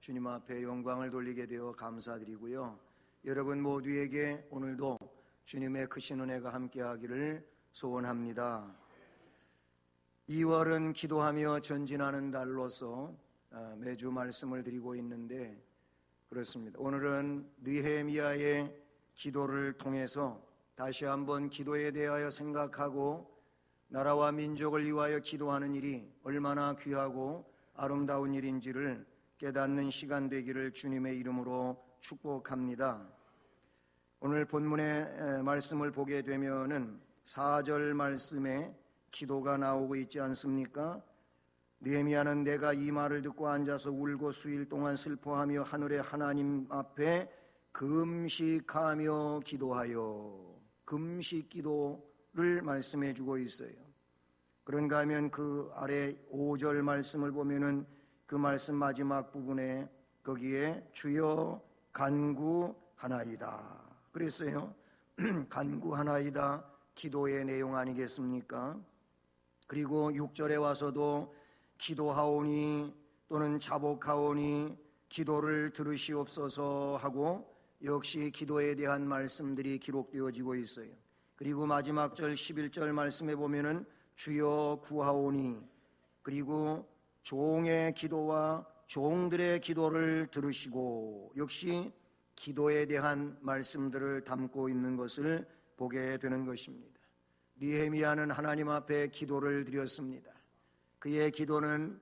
주님 앞에 영광을 돌리게 되어 감사드리고요. 여러분 모두에게 오늘도 주님의 크신 은혜가 함께하기를 소원합니다. 2월은 기도하며 전진하는 달로서 매주 말씀을 드리고 있는데 그렇습니다. 오늘은 느헤미야의 기도를 통해서 다시 한번 기도에 대하여 생각하고 나라와 민족을 위하여 기도하는 일이 얼마나 귀하고 아름다운 일인지를 깨닫는 시간 되기를 주님의 이름으로 축복합니다. 오늘 본문의 말씀을 보게 되면은 4절 말씀에 기도가 나오고 있지 않습니까? 느헤미야는 내가 이 말을 듣고 앉아서 울고 수일 동안 슬퍼하며 하늘의 하나님 앞에 금식하며 기도하여, 금식 기도를 말씀해 주고 있어요. 그런가 하면 그 아래 5절 말씀을 보면은 그 말씀 마지막 부분에 거기에 주여 간구하나이다 그랬어요. 간구하나이다, 기도의 내용 아니겠습니까? 그리고 6절에 와서도 기도하오니 또는 자복하오니 기도를 들으시옵소서 하고 역시 기도에 대한 말씀들이 기록되어지고 있어요. 그리고 마지막 절 11절 말씀에 보면은 주여 구하오니, 그리고 종의 기도와 종들의 기도를 들으시고, 역시 기도에 대한 말씀들을 담고 있는 것을 보게 되는 것입니다. 느헤미야는 하나님 앞에 기도를 드렸습니다. 그의 기도는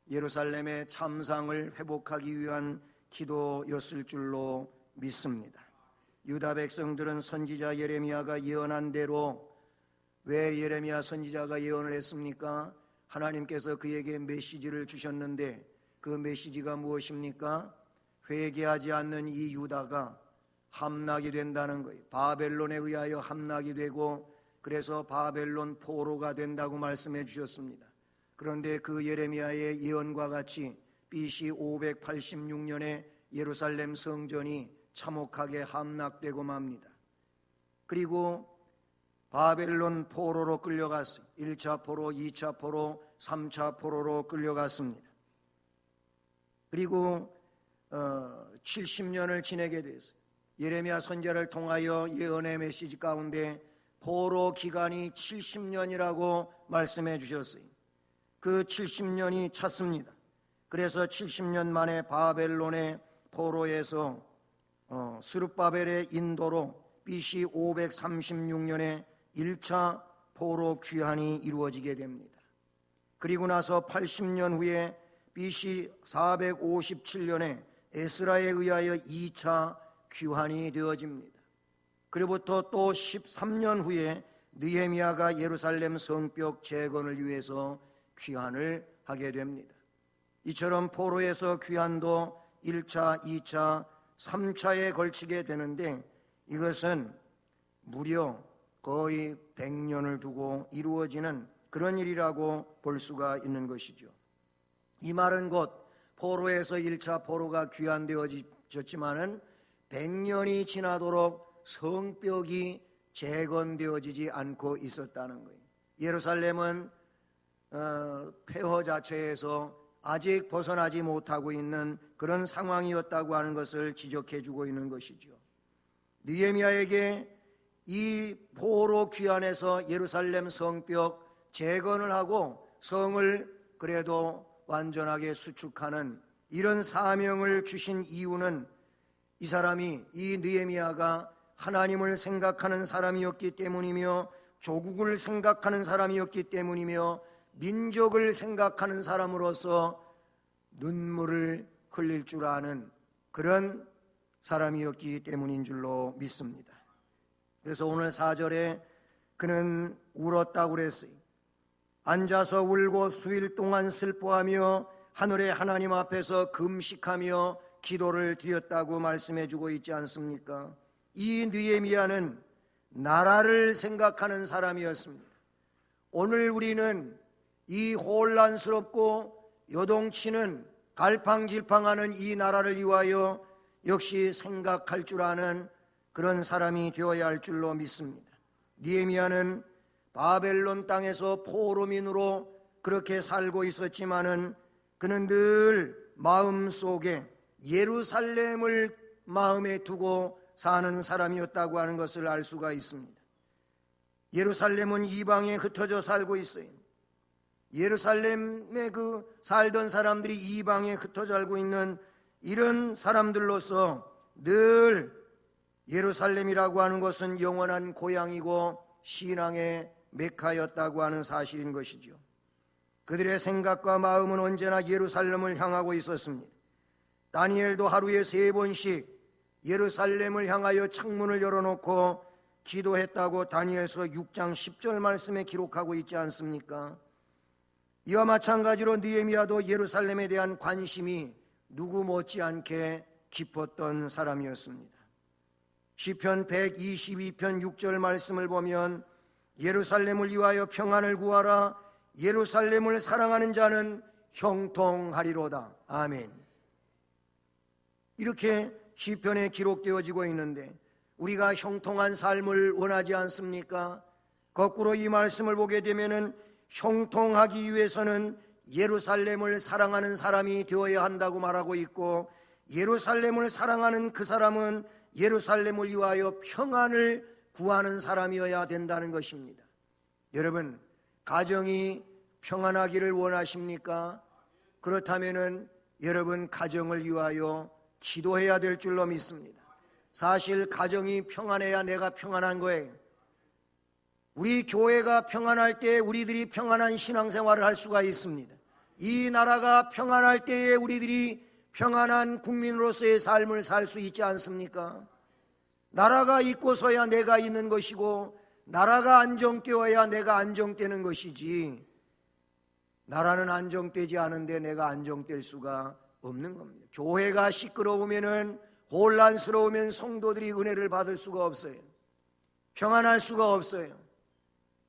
예루살렘의 참상을 회복하기 위한 기도였을 줄로 믿습니다. 유다 백성들은 선지자 예레미야가 예언한 대로, 왜 예레미야 선지자가 예언을 했습니까? 하나님께서 그에게 메시지를 주셨는데 그 메시지가 무엇입니까? 회개하지 않는 이 유다가 함락이 된다는 거예요. 바벨론에 의하여 함락이 되고 그래서 바벨론 포로가 된다고 말씀해 주셨습니다. 그런데 그 예레미야의 예언과 같이 BC 586년에 예루살렘 성전이 참혹하게 함락되고 맙니다. 그리고 바벨론 포로로 끌려갔어요. 1차 포로, 2차 포로, 3차 포로로 끌려갔습니다. 그리고 70년을 지내게 됐어요. 예레미야 선지자를 통하여 예언의 메시지 가운데 포로 기간이 70년이라고 말씀해 주셨어요. 그 70년이 찼습니다. 그래서 70년 만에 바벨론의 포로에서 스룹바벨의 인도로 BC 536년에 1차 포로 귀환이 이루어지게 됩니다. 그리고 나서 80년 후에 BC 457년에 에스라에 의하여 2차 귀환이 되어집니다. 그로부터 또 13년 후에 느헤미야가 예루살렘 성벽 재건을 위해서 귀환을 하게 됩니다. 이처럼 포로에서 귀환도 1차, 2차, 3차에 걸치게 되는데 이것은 무려 거의 100년을 두고 이루어지는 그런 일이라고 볼 수가 있는 것이죠. 이 말은 곧 포로에서 1차 포로가 귀환되어졌지만은 100년이 지나도록 성벽이 재건되어지지 않고 있었다는 거예요. 예루살렘은 폐허 자체에서 아직 벗어나지 못하고 있는 그런 상황이었다고 하는 것을 지적해주고 있는 것이죠. 느헤미야에게 이 포로 귀환에서 예루살렘 성벽 재건을 하고 성을 그래도 완전하게 수축하는 이런 사명을 주신 이유는 이 사람이, 이 느헤미야가 하나님을 생각하는 사람이었기 때문이며 조국을 생각하는 사람이었기 때문이며 민족을 생각하는 사람으로서 눈물을 흘릴 줄 아는 그런 사람이었기 때문인 줄로 믿습니다. 그래서 오늘 4절에 그는 울었다고 그랬어요. 앉아서 울고 수일 동안 슬퍼하며 하늘의 하나님 앞에서 금식하며 기도를 드렸다고 말씀해 주고 있지 않습니까? 이 느헤미야는 나라를 생각하는 사람이었습니다. 오늘 우리는 이 혼란스럽고 요동치는 갈팡질팡하는 이 나라를 위하여 역시 생각할 줄 아는 그런 사람이 되어야 할 줄로 믿습니다. 느헤미야는 바벨론 땅에서 포로민으로 그렇게 살고 있었지만은 그는 늘 마음 속에 예루살렘을 마음에 두고 사는 사람이었다고 하는 것을 알 수가 있습니다. 예루살렘은 이방에 흩어져 살고 있어요. 예루살렘에 살던 사람들이 이방에 흩어져 살고 있는 이런 사람들로서 늘 예루살렘이라고 하는 것은 영원한 고향이고 신앙의 메카였다고 하는 사실인 것이죠. 그들의 생각과 마음은 언제나 예루살렘을 향하고 있었습니다. 다니엘도 하루에 3번씩 예루살렘을 향하여 창문을 열어놓고 기도했다고 다니엘서 6장 10절 말씀에 기록하고 있지 않습니까? 이와 마찬가지로 느헤미야도 예루살렘에 대한 관심이 누구 못지않게 깊었던 사람이었습니다. 시편 122편 6절 말씀을 보면 예루살렘을 위하여 평안을 구하라. 예루살렘을 사랑하는 자는 형통하리로다. 아멘. 이렇게 시편에 기록되어지고 있는데 우리가 형통한 삶을 원하지 않습니까? 거꾸로 이 말씀을 보게 되면은 형통하기 위해서는 예루살렘을 사랑하는 사람이 되어야 한다고 말하고 있고, 예루살렘을 사랑하는 그 사람은 예루살렘을 위하여 평안을 구하는 사람이어야 된다는 것입니다. 여러분, 가정이 평안하기를 원하십니까? 그렇다면은 여러분 가정을 위하여 기도해야 될 줄로 믿습니다. 사실 가정이 평안해야 내가 평안한 거예요. 우리 교회가 평안할 때 우리들이 평안한 신앙생활을 할 수가 있습니다. 이 나라가 평안할 때에 우리들이 평안한 국민으로서의 삶을 살 수 있지 않습니까? 나라가 있고서야 내가 있는 것이고, 나라가 안정되어야 내가 안정되는 것이지, 나라는 안정되지 않은데 내가 안정될 수가 없는 겁니다. 교회가 시끄러우면은, 혼란스러우면 성도들이 은혜를 받을 수가 없어요. 평안할 수가 없어요.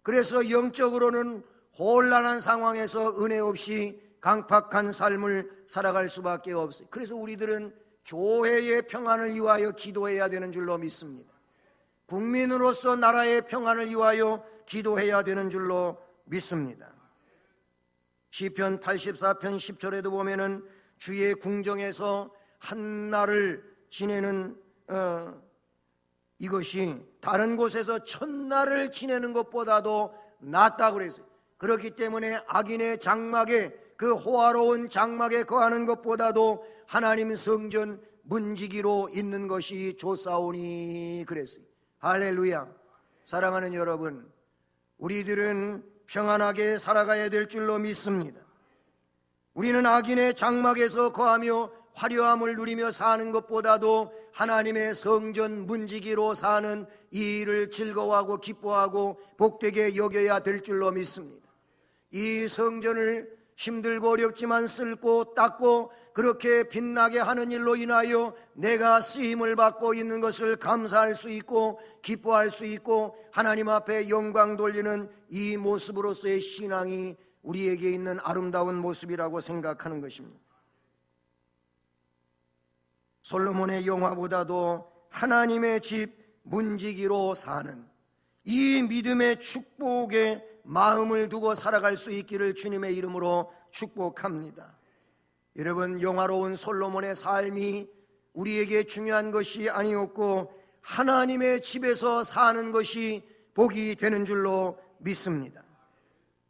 그래서 영적으로는 혼란한 상황에서 은혜 없이 강팍한 삶을 살아갈 수밖에 없어요. 그래서 우리들은 교회의 평안을 위하여 기도해야 되는 줄로 믿습니다. 국민으로서 나라의 평안을 위하여 기도해야 되는 줄로 믿습니다. 시편 84편 10절에도 보면은 주의 궁정에서 한날을 지내는 이것이 다른 곳에서 천날을 지내는 것보다도 낫다고 그랬어요. 그렇기 때문에 악인의 장막에, 그 호화로운 장막에 거하는 것보다도 하나님 성전 문지기로 있는 것이 좋사오니 그랬어요. 할렐루야. 사랑하는 여러분, 우리들은 평안하게 살아가야 될 줄로 믿습니다. 우리는 악인의 장막에서 거하며 화려함을 누리며 사는 것보다도 하나님의 성전 문지기로 사는 이 일을 즐거워하고 기뻐하고 복되게 여겨야 될 줄로 믿습니다. 이 성전을 힘들고 어렵지만 쓸고 닦고 그렇게 빛나게 하는 일로 인하여 내가 쓰임을 받고 있는 것을 감사할 수 있고 기뻐할 수 있고 하나님 앞에 영광 돌리는 이 모습으로서의 신앙이 우리에게 있는 아름다운 모습이라고 생각하는 것입니다. 솔로몬의 영화보다도 하나님의 집 문지기로 사는 이 믿음의 축복에 마음을 두고 살아갈 수 있기를 주님의 이름으로 축복합니다. 여러분, 영화로운 솔로몬의 삶이 우리에게 중요한 것이 아니었고 하나님의 집에서 사는 것이 복이 되는 줄로 믿습니다.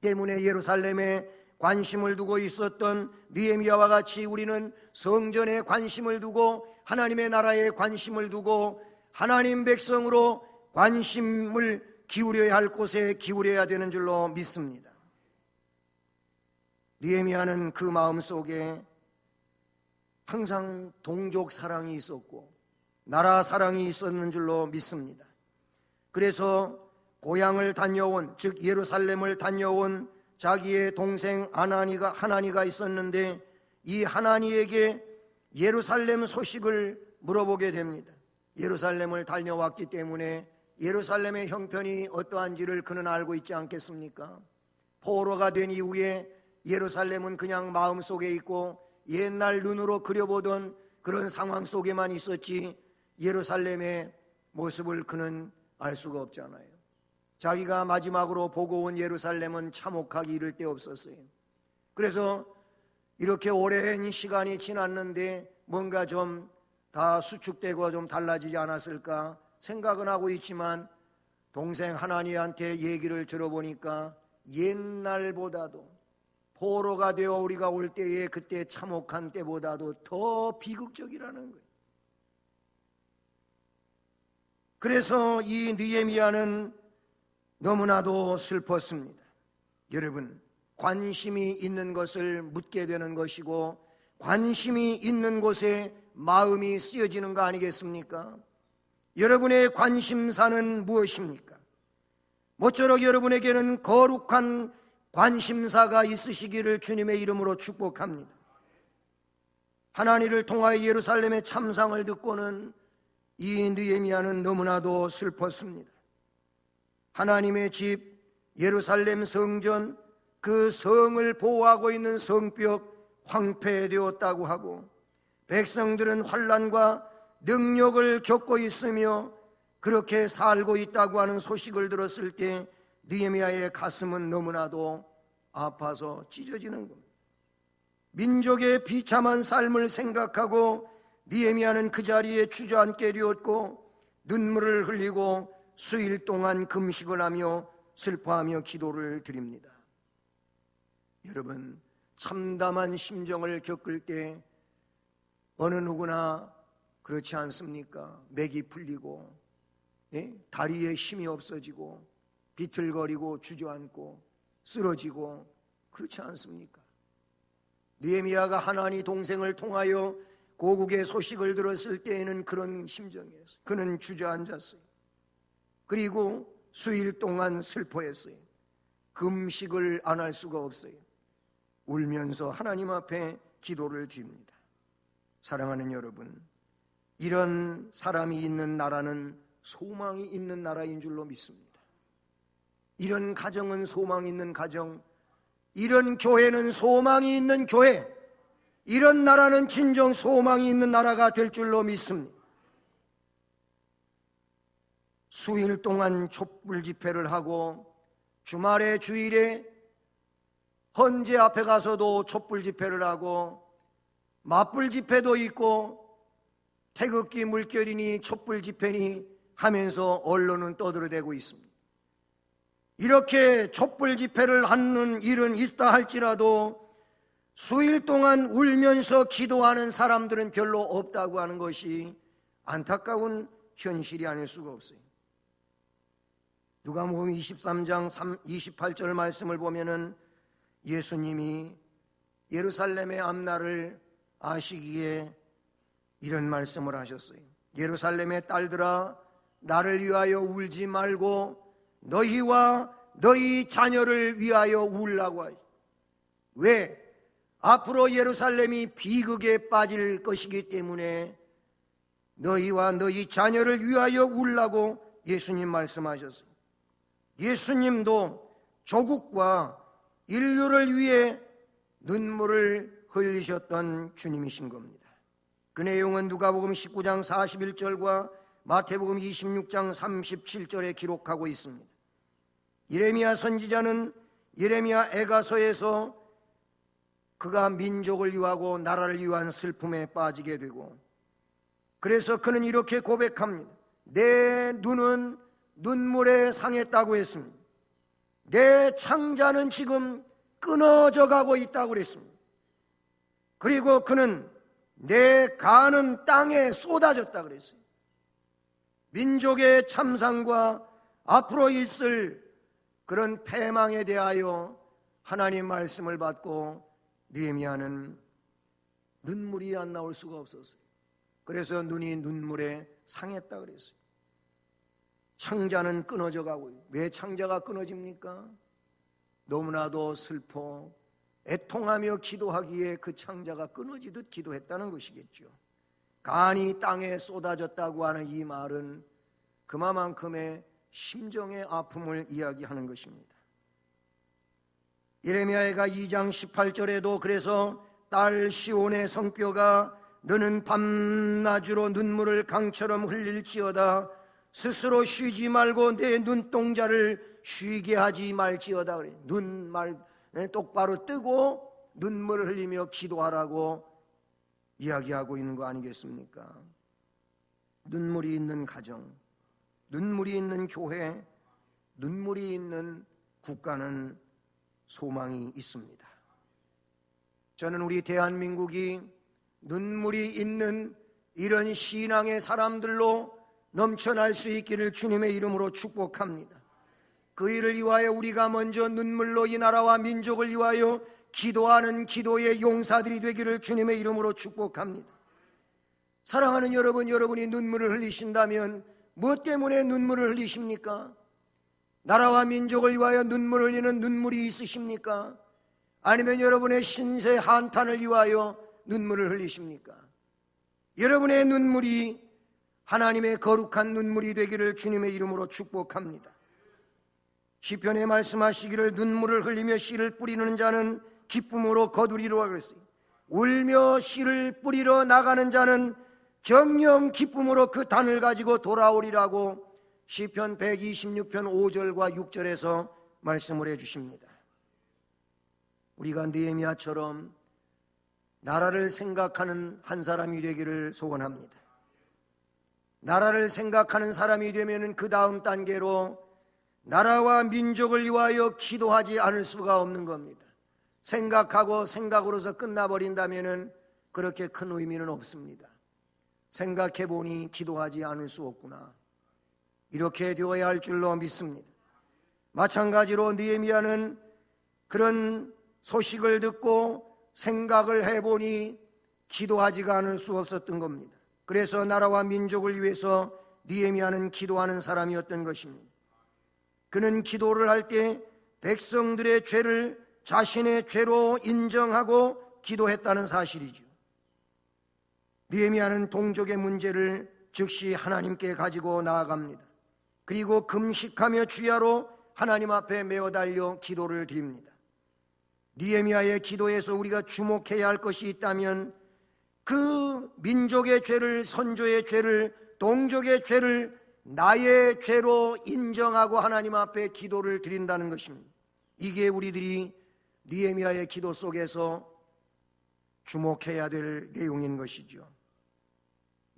때문에 예루살렘에 관심을 두고 있었던 느헤미야와 같이 우리는 성전에 관심을 두고 하나님의 나라에 관심을 두고 하나님 백성으로 관심을 기울여야 할 곳에 기울여야 되는 줄로 믿습니다. 느헤미야는 그 마음 속에 항상 동족 사랑이 있었고 나라 사랑이 있었는 줄로 믿습니다. 그래서 고향을 다녀온, 즉 예루살렘을 다녀온 자기의 동생 하나니가 있었는데 이 하나니에게 예루살렘 소식을 물어보게 됩니다. 예루살렘을 다녀왔기 때문에 예루살렘의 형편이 어떠한지를 그는 알고 있지 않겠습니까? 포로가 된 이후에 예루살렘은 그냥 마음속에 있고 옛날 눈으로 그려보던 그런 상황 속에만 있었지 예루살렘의 모습을 그는 알 수가 없잖아요. 자기가 마지막으로 보고 온 예루살렘은 참혹하기 이를 데 없었어요. 그래서 이렇게 오랜 시간이 지났는데 뭔가 좀 다 수축되고 좀 달라지지 않았을까 생각은 하고 있지만, 동생 하나니한테 얘기를 들어보니까 옛날보다도 포로가 되어 우리가 올 때에 그때 참혹한 때보다도 더 비극적이라는 거예요. 그래서 이 느헤미야는 너무나도 슬펐습니다. 여러분, 관심이 있는 것을 묻게 되는 것이고 관심이 있는 곳에 마음이 쓰여지는 거 아니겠습니까? 여러분의 관심사는 무엇입니까? 모쪼록 여러분에게는 거룩한 관심사가 있으시기를 주님의 이름으로 축복합니다. 하나님을 통하여 예루살렘의 참상을 듣고는 이 느헤미야는 너무나도 슬펐습니다. 하나님의 집 예루살렘 성전, 그 성을 보호하고 있는 성벽 황폐되었다고 하고 백성들은 환난과 능력을 겪고 있으며 그렇게 살고 있다고 하는 소식을 들었을 때 느헤미야의 가슴은 너무나도 아파서 찢어지는 겁니다. 민족의 비참한 삶을 생각하고 느헤미야는 그 자리에 주저앉게 되었고 눈물을 흘리고 수일 동안 금식을 하며 슬퍼하며 기도를 드립니다. 여러분, 참담한 심정을 겪을 때 어느 누구나 그렇지 않습니까? 맥이 풀리고 다리에 힘이 없어지고 비틀거리고 주저앉고 쓰러지고 그렇지 않습니까? 느헤미야가 하나니 동생을 통하여 고국의 소식을 들었을 때에는 그런 심정이었어요. 그는 주저앉았어요. 그리고 수일 동안 슬퍼했어요. 금식을 안 할 수가 없어요. 울면서 하나님 앞에 기도를 드립니다. 사랑하는 여러분, 이런 사람이 있는 나라는 소망이 있는 나라인 줄로 믿습니다. 이런 가정은 소망이 있는 가정, 이런 교회는 소망이 있는 교회, 이런 나라는 진정 소망이 있는 나라가 될 줄로 믿습니다. 수일 동안 촛불 집회를 하고 주말에 주일에 헌재 앞에 가서도 촛불 집회를 하고 맞불 집회도 있고 태극기 물결이니 촛불 집회니 하면서 언론은 떠들어대고 있습니다. 이렇게 촛불 집회를 하는 일은 있다 할지라도 수일 동안 울면서 기도하는 사람들은 별로 없다고 하는 것이 안타까운 현실이 아닐 수가 없어요. 누가복음 23장 28절 말씀을 보면은 예수님이 예루살렘의 앞날을 아시기에 이런 말씀을 하셨어요. 예루살렘의 딸들아, 나를 위하여 울지 말고 너희와 너희 자녀를 위하여 울라고 하죠. 왜? 앞으로 예루살렘이 비극에 빠질 것이기 때문에 너희와 너희 자녀를 위하여 울라고 예수님 말씀하셨어요. 예수님도 조국과 인류를 위해 눈물을 흘리셨던 주님이신 겁니다. 그 내용은 누가복음 19장 41절과 마태복음 26장 37절에 기록하고 있습니다. 예레미야 선지자는 예레미야 애가서에서 그가 민족을 위하고 나라를 위한 슬픔에 빠지게 되고, 그래서 그는 이렇게 고백합니다. 내 눈은 눈물에 상했다고 했습니다. 내 창자는 지금 끊어져 가고 있다고 그랬습니다. 그리고 그는 내 간은 땅에 쏟아졌다 그랬어요. 민족의 참상과 앞으로 있을 그런 패망에 대하여 하나님 말씀을 받고 느헤미야는 눈물이 안 나올 수가 없었어요. 그래서 눈이 눈물에 상했다 그랬어요. 창자는 끊어져 가고, 왜 창자가 끊어집니까? 너무나도 슬퍼 애통하며 기도하기에 그 창자가 끊어지듯 기도했다는 것이겠죠. 간이 땅에 쏟아졌다고 하는 이 말은 그만큼의 심정의 아픔을 이야기하는 것입니다. 예레미야가 2장 18절에도 그래서 딸 시온의 성뼈가 너는 밤낮으로 눈물을 강처럼 흘릴지어다 스스로 쉬지 말고 내 눈동자를 쉬게 하지 말지어다. 눈 똑바로 뜨고 눈물을 흘리며 기도하라고 이야기하고 있는 거 아니겠습니까? 눈물이 있는 가정, 눈물이 있는 교회, 눈물이 있는 국가는 소망이 있습니다. 저는 우리 대한민국이 눈물이 있는 이런 신앙의 사람들로 넘쳐날 수 있기를 주님의 이름으로 축복합니다. 그 일을 위하여 우리가 먼저 눈물로 이 나라와 민족을 위하여 기도하는 기도의 용사들이 되기를 주님의 이름으로 축복합니다. 사랑하는 여러분, 여러분이 눈물을 흘리신다면 무엇 때문에 눈물을 흘리십니까? 나라와 민족을 위하여 눈물을 흘리는 눈물이 있으십니까? 아니면 여러분의 신세 한탄을 위하여 눈물을 흘리십니까? 여러분의 눈물이 하나님의 거룩한 눈물이 되기를 주님의 이름으로 축복합니다. 시편에 말씀하시기를 눈물을 흘리며 씨를 뿌리는 자는 기쁨으로 거두리로라 그랬어요. 울며 씨를 뿌리러 나가는 자는 정녕 기쁨으로 그 단을 가지고 돌아오리라고 시편 126편 5절과 6절에서 말씀을 해주십니다. 우리가 느헤미야처럼 나라를 생각하는 한 사람이 되기를 소원합니다. 나라를 생각하는 사람이 되면 그 다음 단계로 나라와 민족을 위하여 기도하지 않을 수가 없는 겁니다. 생각하고 생각으로서 끝나버린다면 그렇게 큰 의미는 없습니다. 생각해보니 기도하지 않을 수 없구나, 이렇게 되어야 할 줄로 믿습니다. 마찬가지로 느헤미야는 그런 소식을 듣고 생각을 해보니 기도하지가 않을 수 없었던 겁니다. 그래서 나라와 민족을 위해서 느헤미야는 기도하는 사람이었던 것입니다. 그는 기도를 할 때 백성들의 죄를 자신의 죄로 인정하고 기도했다는 사실이죠. 느헤미야는 동족의 문제를 즉시 하나님께 가지고 나아갑니다. 그리고 금식하며 주야로 하나님 앞에 메어 달려 기도를 드립니다. 느헤미야의 기도에서 우리가 주목해야 할 것이 있다면 그 민족의 죄를, 선조의 죄를, 동족의 죄를 나의 죄로 인정하고 하나님 앞에 기도를 드린다는 것입니다. 이게 우리들이 느헤미야의 기도 속에서 주목해야 될 내용인 것이죠.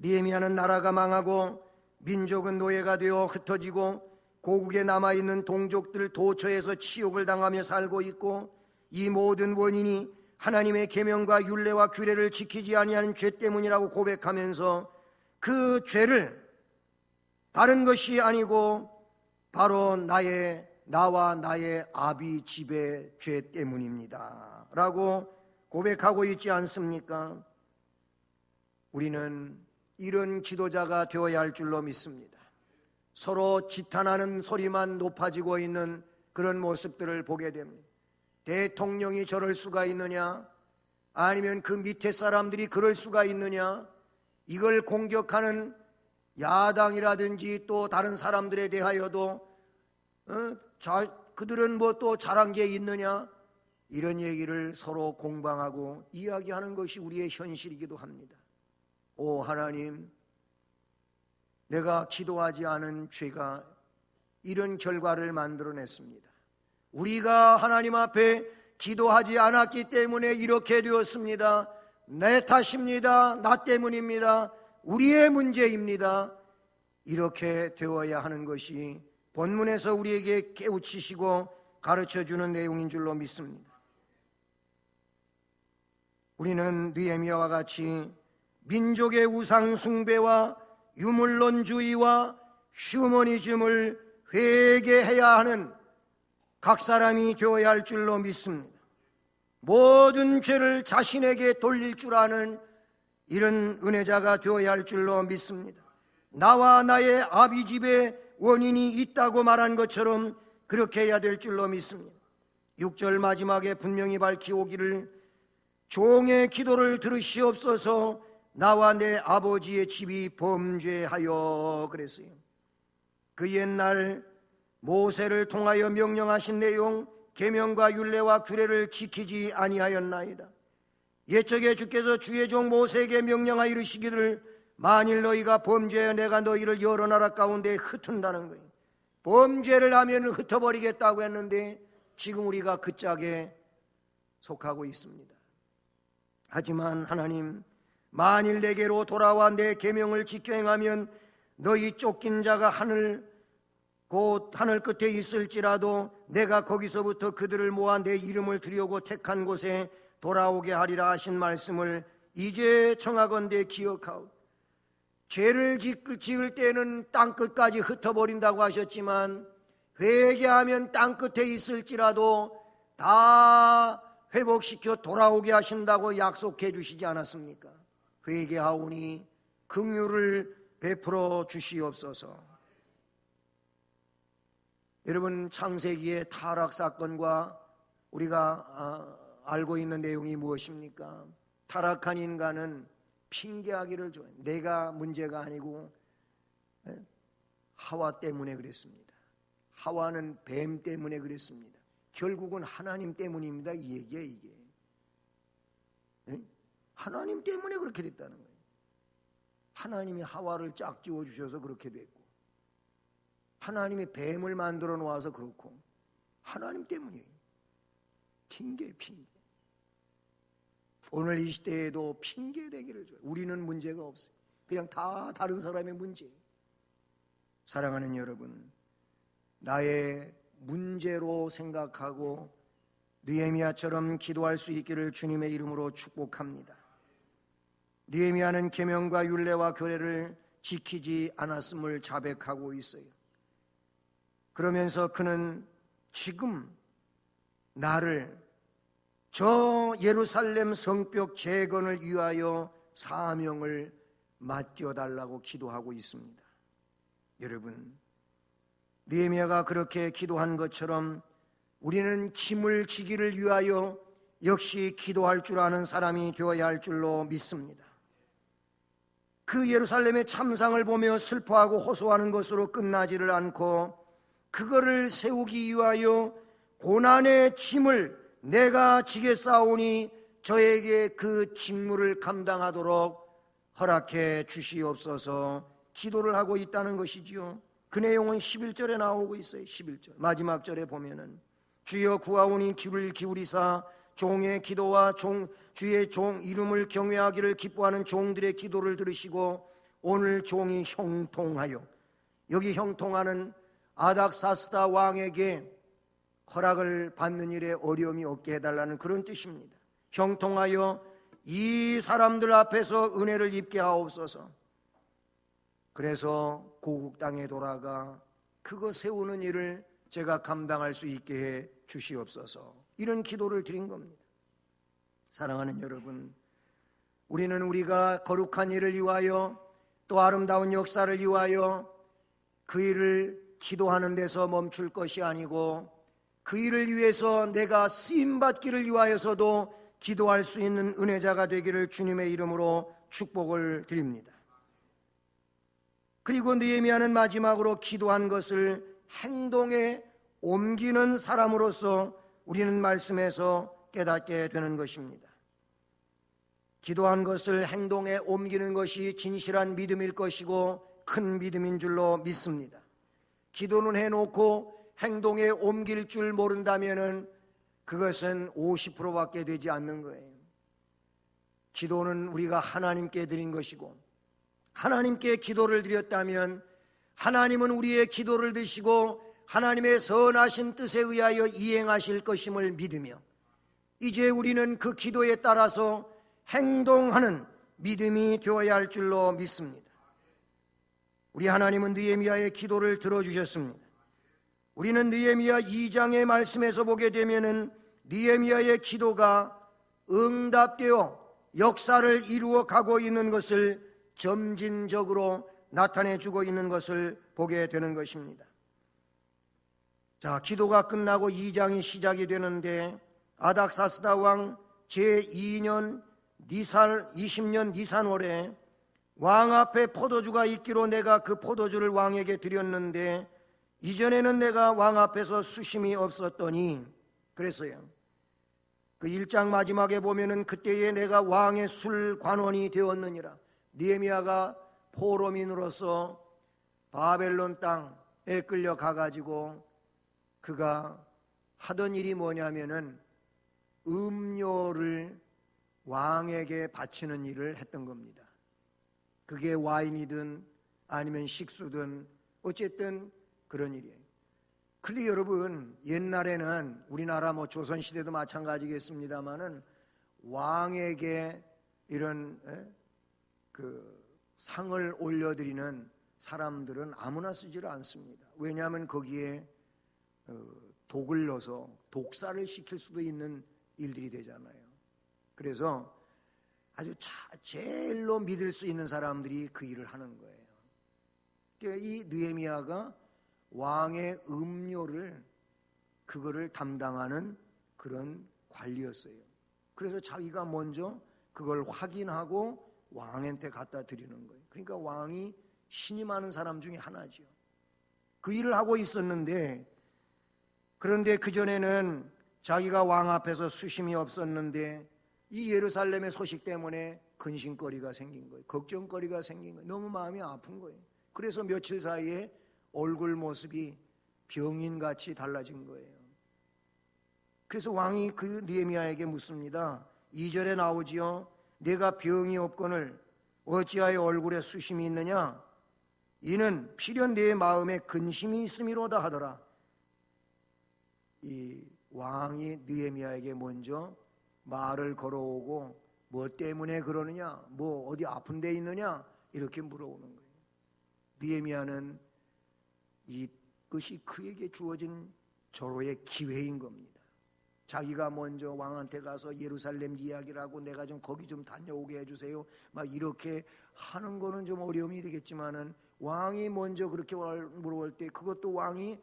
느헤미야는 나라가 망하고 민족은 노예가 되어 흩어지고 고국에 남아있는 동족들 도처에서 치욕을 당하며 살고 있고, 이 모든 원인이 하나님의 계명과 율례와 규례를 지키지 아니하는 죄 때문이라고 고백하면서 그 죄를 다른 것이 아니고 바로 나와 나의 아비 집의 죄 때문입니다 라고 고백하고 있지 않습니까? 우리는 이런 기도자가 되어야 할 줄로 믿습니다. 서로 지탄하는 소리만 높아지고 있는 그런 모습들을 보게 됩니다. 대통령이 저럴 수가 있느냐? 아니면 그 밑에 사람들이 그럴 수가 있느냐? 이걸 공격하는 야당이라든지 또 다른 사람들에 대하여도 그들은 뭐 또 잘한 게 있느냐? 이런 얘기를 서로 공방하고 이야기하는 것이 우리의 현실이기도 합니다. 오 하나님, 내가 기도하지 않은 죄가 이런 결과를 만들어냈습니다. 우리가 하나님 앞에 기도하지 않았기 때문에 이렇게 되었습니다. 내 탓입니다. 나 때문입니다. 우리의 문제입니다. 이렇게 되어야 하는 것이 본문에서 우리에게 깨우치시고 가르쳐주는 내용인 줄로 믿습니다. 우리는 느헤미야와 같이 민족의 우상 숭배와 유물론주의와 휴머니즘을 회개해야 하는 각 사람이 되어야 할 줄로 믿습니다. 모든 죄를 자신에게 돌릴 줄 아는 이런 은혜자가 되어야 할 줄로 믿습니다. 나와 나의 아비 집에 원인이 있다고 말한 것처럼 그렇게 해야 될 줄로 믿습니다. 6절 마지막에 분명히 밝히오기를 종의 기도를 들으시옵소서, 나와 내 아버지의 집이 범죄하여 그랬어요. 그 옛날 모세를 통하여 명령하신 내용, 계명과 율례와 규례를 지키지 아니하였나이다. 옛적에 주께서 주의 종 모세에게 명령하여 이르시기를 만일 너희가 범죄하여 내가 너희를 여러 나라 가운데 흩은다는 거예요. 범죄를 하면 흩어버리겠다고 했는데 지금 우리가 그 짝에 속하고 있습니다. 하지만 하나님, 만일 내게로 돌아와 내 계명을 지켜 행하면 너희 쫓긴 자가 곧 하늘 끝에 있을지라도 내가 거기서부터 그들을 모아 내 이름을 두려고 택한 곳에 돌아오게 하리라 하신 말씀을 이제 청하건대 기억하오. 죄를 지을 때는 땅끝까지 흩어버린다고 하셨지만 회개하면 땅끝에 있을지라도 다 회복시켜 돌아오게 하신다고 약속해 주시지 않았습니까? 회개하오니 긍휼을 베풀어 주시옵소서. 여러분, 창세기의 타락 사건과 우리가 알고 있는 내용이 무엇입니까? 타락한 인간은 핑계하기를 좋아해요. 내가 문제가 아니고 하와 때문에 그랬습니다. 하와는 뱀 때문에 그랬습니다. 결국은 하나님 때문입니다. 이 얘기예요, 이게. 하나님 때문에 그렇게 됐다는 거예요. 하나님이 하와를 짝지워 주셔서 그렇게 됐고, 하나님이 뱀을 만들어 놓아서 그렇고, 하나님 때문이에요. 핑계. 오늘 이 시대에도 핑계 대기를 줘요. 우리는 문제가 없어요. 그냥 다 다른 사람의 문제예요. 사랑하는 여러분, 나의 문제로 생각하고 느헤미야처럼 기도할 수 있기를 주님의 이름으로 축복합니다. 느헤미야는 계명과 율례와 규례를 지키지 않았음을 자백하고 있어요. 그러면서 그는 지금 나를 저 예루살렘 성벽 재건을 위하여 사명을 맡겨달라고 기도하고 있습니다. 여러분, 느헤미야가 그렇게 기도한 것처럼 우리는 짐을 지기를 위하여 역시 기도할 줄 아는 사람이 되어야 할 줄로 믿습니다. 그 예루살렘의 참상을 보며 슬퍼하고 호소하는 것으로 끝나지를 않고 그거를 세우기 위하여 고난의 짐을 내가 지겠사오니 저에게 그 직무를 감당하도록 허락해 주시옵소서 기도를 하고 있다는 것이지요. 그 내용은 11절에 나오고 있어요. 11절 마지막 절에 보면은 주여 구하오니 귀를 기울이사 종의 기도와 주의 종 이름을 경외하기를 기뻐하는 종들의 기도를 들으시고 오늘 종이 형통하여, 여기 형통하는 아닥사스다 왕에게 허락을 받는 일에 어려움이 없게 해달라는 그런 뜻입니다. 형통하여 이 사람들 앞에서 은혜를 입게 하옵소서. 그래서 고국 땅에 돌아가 그거 세우는 일을 제가 감당할 수 있게 해 주시옵소서. 이런 기도를 드린 겁니다. 사랑하는 여러분, 우리는 우리가 거룩한 일을 위하여 또 아름다운 역사를 위하여 그 일을 기도하는 데서 멈출 것이 아니고 그 일을 위해서 내가 쓰임받기를 위하여서도 기도할 수 있는 은혜자가 되기를 주님의 이름으로 축복을 드립니다. 그리고 느헤미야는 마지막으로 기도한 것을 행동에 옮기는 사람으로서 우리는 말씀에서 깨닫게 되는 것입니다. 기도한 것을 행동에 옮기는 것이 진실한 믿음일 것이고 큰 믿음인 줄로 믿습니다. 기도는 해놓고 행동에 옮길 줄 모른다면은 그것은 50%밖에 되지 않는 거예요. 기도는 우리가 하나님께 드린 것이고 하나님께 기도를 드렸다면 하나님은 우리의 기도를 드시고 하나님의 선하신 뜻에 의하여 이행하실 것임을 믿으며 이제 우리는 그 기도에 따라서 행동하는 믿음이 되어야 할 줄로 믿습니다. 우리 하나님은 느헤미야의 기도를 들어주셨습니다. 우리는 느헤미야 2장의 말씀에서 보게 되면은 느헤미야의 기도가 응답되어 역사를 이루어 가고 있는 것을 점진적으로 나타내주고 있는 것을 보게 되는 것입니다. 자, 기도가 끝나고 2장이 시작이 되는데 아닥사스다 왕 제2년 니산 20년 니산월에 왕 앞에 포도주가 있기로 내가 그 포도주를 왕에게 드렸는데 이전에는 내가 왕 앞에서 수심이 없었더니, 그랬어요. 그 1장 마지막에 보면은 그때에 내가 왕의 술 관원이 되었느니라. 느헤미야가 포로민으로서 바벨론 땅에 끌려가 가지고 그가 하던 일이 뭐냐면은 음료를 왕에게 바치는 일을 했던 겁니다. 그게 와인이든 아니면 식수든 어쨌든 그런 일이에요. 근데 여러분, 옛날에는 우리나라 조선시대도 마찬가지겠습니다마는 왕에게 이런 상을 올려드리는 사람들은 아무나 쓰지를 않습니다. 왜냐하면 거기에 독을 넣어서 독사를 시킬 수도 있는 일들이 되잖아요. 그래서 아주 제일로 믿을 수 있는 사람들이 그 일을 하는 거예요. 그러니까 이 느헤미야가 왕의 음료를 그거를 담당하는 그런 관리였어요. 그래서 자기가 먼저 그걸 확인하고 왕한테 갖다 드리는 거예요. 그러니까 왕이 신임하는 사람 중에 하나죠. 그 일을 하고 있었는데, 그런데 그전에는 자기가 왕 앞에서 수심이 없었는데 이 예루살렘의 소식 때문에 근심거리가 생긴 거예요. 걱정거리가 생긴 거예요. 너무 마음이 아픈 거예요. 그래서 며칠 사이에 얼굴 모습이 병인같이 달라진 거예요. 그래서 왕이 그 느헤미야에게 묻습니다. 2절에 나오지요. 내가 병이 없거늘 어찌하여 얼굴에 수심이 있느냐? 이는 필연 내 마음에 근심이 있음이로다 하더라. 이 왕이 느헤미야에게 먼저 말을 걸어오고 뭐 때문에 그러느냐, 뭐 어디 아픈 데 있느냐 이렇게 물어오는 거예요. 느헤미야는 이것이 그에게 주어진 절호의 기회인 겁니다. 자기가 먼저 왕한테 가서 예루살렘 이야기를 하고 내가 좀 거기 좀 다녀오게 해주세요 막 이렇게 하는 거는 좀 어려움이 되겠지만은 왕이 먼저 그렇게 물어볼 때 그것도 왕이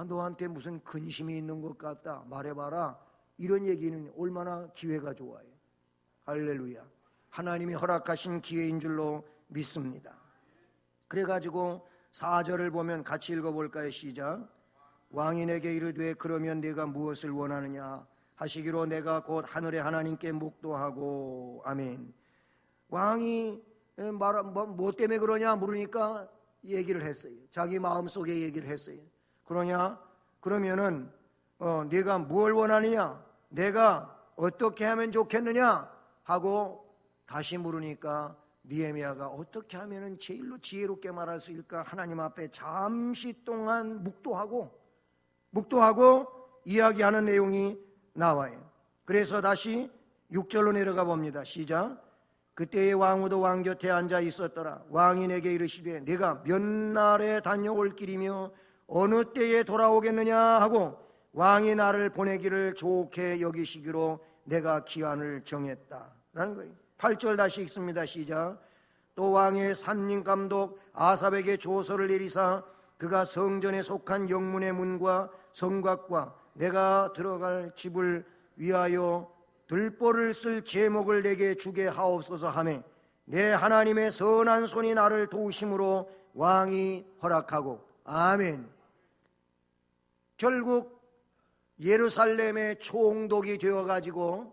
너한테 무슨 근심이 있는 것 같다 말해봐라 이런 얘기는 얼마나 기회가 좋아요. 할렐루야. 하나님이 허락하신 기회인 줄로 믿습니다. 그래가지고 4절을 보면 같이 읽어볼까요? 시작. 왕이 내게 이르되 그러면 네가 무엇을 원하느냐 하시기로 내가 곧 하늘의 하나님께 묵도하고. 아멘. 왕이 뭐 때문에 그러냐 물으니까 얘기를 했어요. 자기 마음속에 얘기를 했어요. 그러면은 네가 뭘 원하느냐, 내가 어떻게 하면 좋겠느냐 하고 다시 물으니까 느헤미야가 어떻게 하면 제일로 지혜롭게 말할 수 있을까 하나님 앞에 잠시 동안 묵도하고 이야기하는 내용이 나와요. 그래서 다시 6절로 내려가 봅니다. 시작. 그때의 왕후도 왕 곁에 앉아 있었더라. 왕이 내게 이르시되 네가 몇 날에 다녀올 길이며 어느 때에 돌아오겠느냐 하고 왕이 나를 보내기를 좋게 여기시기로 내가 기한을 정했다라는 거예요. 8절 다시 읽습니다. 시작. 또 왕의 산림감독 아삽에게 조서를 내리사 그가 성전에 속한 영문의 문과 성곽과 내가 들어갈 집을 위하여 들보를 쓸 제목을 내게 주게 하옵소서 하매 내 하나님의 선한 손이 나를 도우심으로 왕이 허락하고. 아멘. 결국 예루살렘의 총독이 되어가지고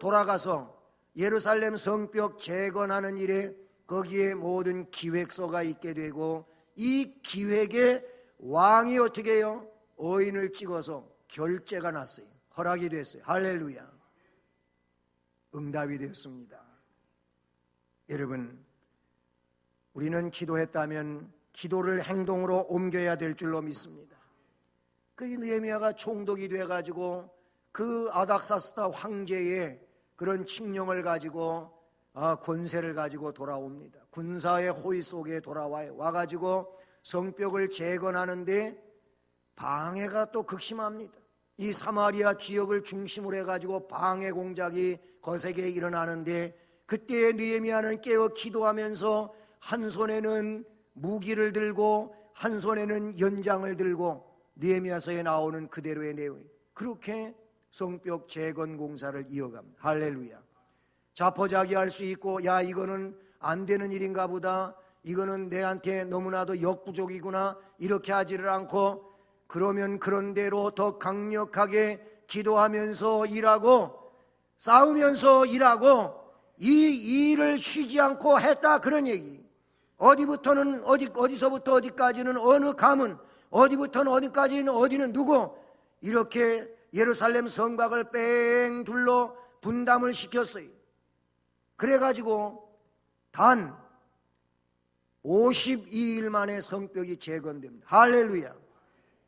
돌아가서 예루살렘 성벽 재건하는 일에 거기에 모든 기획서가 있게 되고 이 기획에 왕이 어떻게 해요? 어인을 찍어서 결재가 났어요. 허락이 됐어요. 할렐루야. 응답이 됐습니다. 여러분, 우리는 기도했다면 기도를 행동으로 옮겨야 될 줄로 믿습니다. 그 느헤미야가 총독이 돼가지고 그 아닥사스다 황제의 그런 칙령을 가지고 권세를 가지고 돌아옵니다. 군사의 호위 속에 돌아와요. 와가지고 성벽을 재건하는데 방해가 또 극심합니다. 이 사마리아 지역을 중심으로 해가지고 방해 공작이 거세게 일어나는데 그때 느헤미야는 깨어 기도하면서 한 손에는 무기를 들고 한 손에는 연장을 들고 느헤미야서에 나오는 그대로의 내용, 그렇게 성벽 재건 공사를 이어갑니다. 할렐루야. 자포자기할 수 있고 야 이거는 안 되는 일인가 보다, 이거는 내한테 너무나도 역부족이구나 이렇게 하지를 않고 그러면 그런 대로 더 강력하게 기도하면서 일하고 싸우면서 일하고 이 일을 쉬지 않고 했다, 그런 얘기. 어디부터는 어디서부터 어디까지는 어느 가문, 어디부터는 어디까지는 어디는 누구, 이렇게 예루살렘 성곽을 뺑 둘러 분담을 시켰어요. 그래가지고 단 52일 만에 성벽이 재건됩니다. 할렐루야.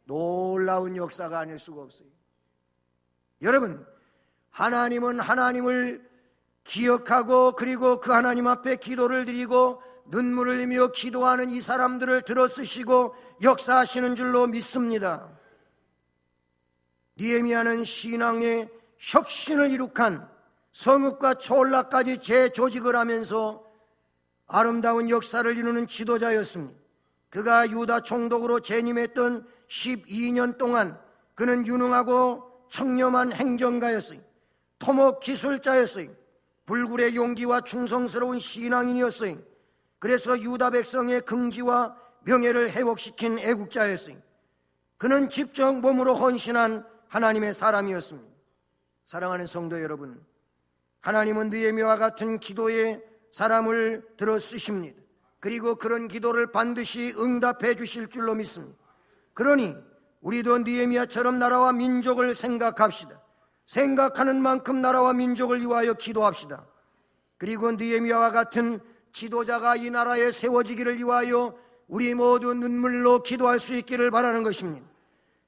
놀라운 역사가 아닐 수가 없어요. 여러분, 하나님은 하나님을 기억하고 그리고 그 하나님 앞에 기도를 드리고 눈물을 흘리며 기도하는 이 사람들을 들어쓰시고 역사하시는 줄로 믿습니다. 느헤미야는 신앙의 혁신을 이룩한 성읍과 초올라까지 재조직을 하면서 아름다운 역사를 이루는 지도자였습니다. 그가 유다 총독으로 재임했던 12년 동안 그는 유능하고 청렴한 행정가였어요. 토목 기술자였어요. 불굴의 용기와 충성스러운 신앙인이었어요. 그래서 유다 백성의 긍지와 명예를 회복시킨 애국자였어요. 그는 직접 몸으로 헌신한 하나님의 사람이었습니다. 사랑하는 성도 여러분, 하나님은 느헤미야와 같은 기도의 사람을 들어 쓰십니다. 그리고 그런 기도를 반드시 응답해 주실 줄로 믿습니다. 그러니 우리도 느헤미야처럼 나라와 민족을 생각합시다. 생각하는 만큼 나라와 민족을 위하여 기도합시다. 그리고 느헤미야와 같은 지도자가 이 나라에 세워지기를 위하여 우리 모두 눈물로 기도할 수 있기를 바라는 것입니다.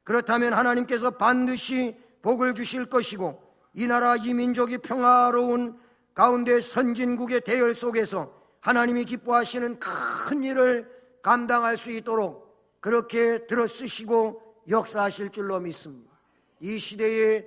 그렇다면 하나님께서 반드시 복을 주실 것이고 이 나라 이 민족이 평화로운 가운데 선진국의 대열 속에서 하나님이 기뻐하시는 큰 일을 감당할 수 있도록 그렇게 들어쓰시고 역사하실 줄로 믿습니다. 이 시대에